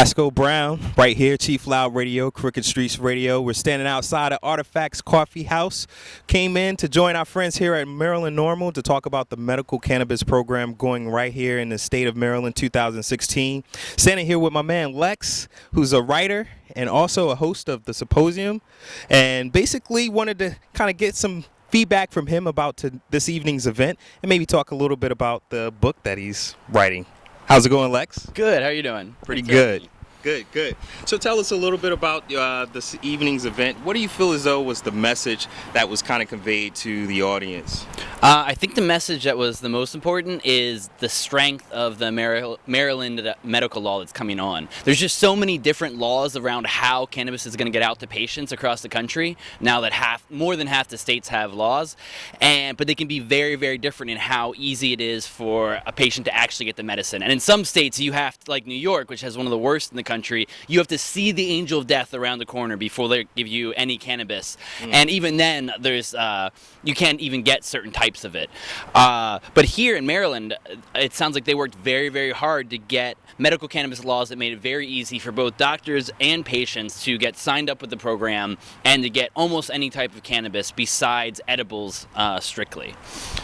Roscoe Brown, right here, Chief Loud Radio, Crooked Streets Radio. We're standing outside of Artifacts Coffee House. Came in to join our friends here at Maryland Normal to talk about the medical cannabis program going right here in the state of Maryland 2016. Standing here with my man Lex, who's a writer and also a host of the symposium, and basically wanted to kind of get some feedback from him about this evening's event and maybe talk a little bit about the book that he's writing. How's it going, Lex? Good. How are you doing? Pretty good. Good. So tell us a little bit about this evening's event. What do you feel as though was the message that was kind of conveyed to the audience? I think the message that was the most important is the strength of the Maryland medical law that's coming on. There's just so many different laws around how cannabis is going to get out to patients across the country now that more than half the states have laws, but they can be very, very different in how easy it is for a patient to actually get the medicine. And in some states, you have to, like New York, which has one of the worst in the country, you have to see the angel of death around the corner before they give you any cannabis. And even then, there's you can't even get certain types of it. But here in Maryland, it sounds like they worked very, very hard to get medical cannabis laws that made it very easy for both doctors and patients to get signed up with the program and to get almost any type of cannabis besides edibles strictly.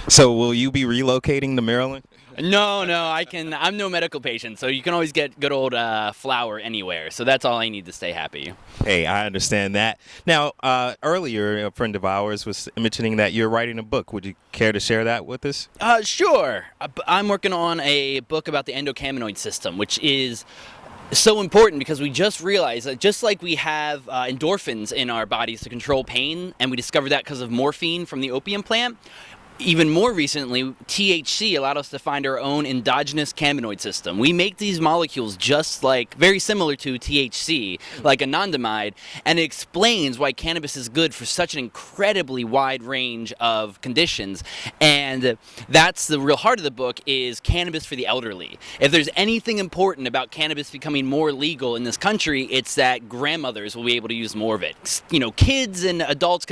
So will you be relocating to Maryland? No, I'm no medical patient, so you can always get good old flower anywhere. So that's all I need to stay happy. Hey, I understand that. Now, earlier, a friend of ours was mentioning that you're writing a book. Would you care to share that with us? Sure. I'm working on a book about the endocannabinoid system, which is so important because we just realized that just like we have endorphins in our bodies to control pain, and we discovered that because of morphine from the opium plant, even more recently, THC allowed us to find our own endogenous cannabinoid system. We make these molecules very similar to THC, like anandamide, and it explains why cannabis is good for such an incredibly wide range of conditions. And that's the real heart of the book, is cannabis for the elderly. If there's anything important about cannabis becoming more legal in this country, it's that grandmothers will be able to use more of it. You know, kids and adults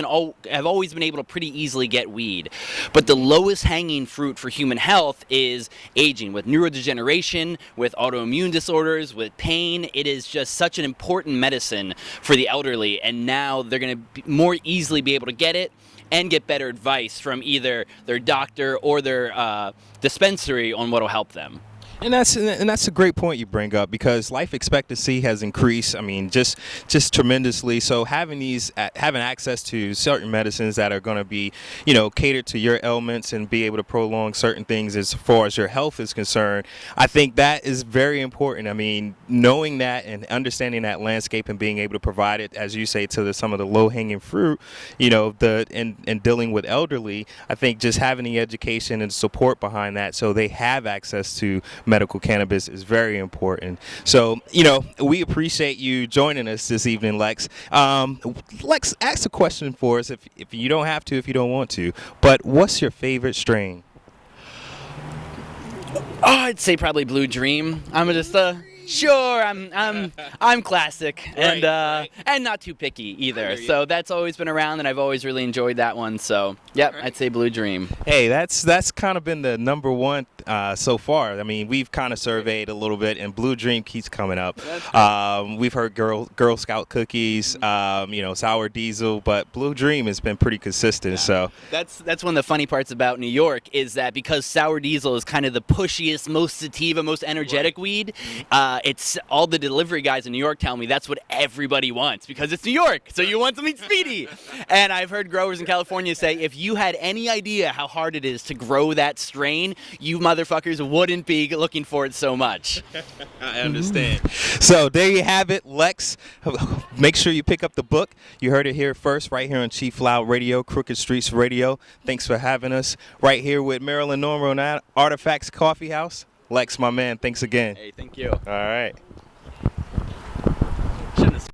have always been able to pretty easily get weed. But the lowest hanging fruit for human health is aging, with neurodegeneration, with autoimmune disorders, with pain. It is just such an important medicine for the elderly, and now they're going to more easily be able to get it and get better advice from either their doctor or their dispensary on what will help them. And that's a great point you bring up, because life expectancy has increased. I mean, just tremendously. So having access to certain medicines that are going to be, catered to your ailments and be able to prolong certain things as far as your health is concerned, I think that is very important. I mean, knowing that and understanding that landscape and being able to provide it, as you say, to some of the low-hanging fruit, and dealing with elderly, I think just having the education and support behind that so they have access to medical cannabis is very important. So, we appreciate you joining us this evening, Lex. Lex, ask a question for us, if you don't have to, if you don't want to, but what's your favorite strain? I'd say probably Blue Dream. Sure, I'm classic and right. And not too picky either. So that's always been around, and I've always really enjoyed that one. So yep, right. I'd say Blue Dream. Hey, that's kind of been the number one so far. I mean, we've kind of surveyed a little bit, and Blue Dream keeps coming up. We've heard Girl Scout cookies, Sour Diesel, but Blue Dream has been pretty consistent. Yeah. So that's one of the funny parts about New York, is that because Sour Diesel is kind of the pushiest, most sativa, most energetic weed. It's all the delivery guys in New York tell me that's what everybody wants, because it's New York, so you want something speedy. And I've heard growers in California say, if you had any idea how hard it is to grow that strain, you motherfuckers wouldn't be looking for it so much. I understand. So there you have it, Lex. Make sure you pick up the book. You heard it here first, right here on Chief Loud Radio, Crooked Streets Radio. Thanks for having us right here with Maryland Normal and Artifacts Coffee House. Lex, my man, thanks again. Hey, thank you. All right.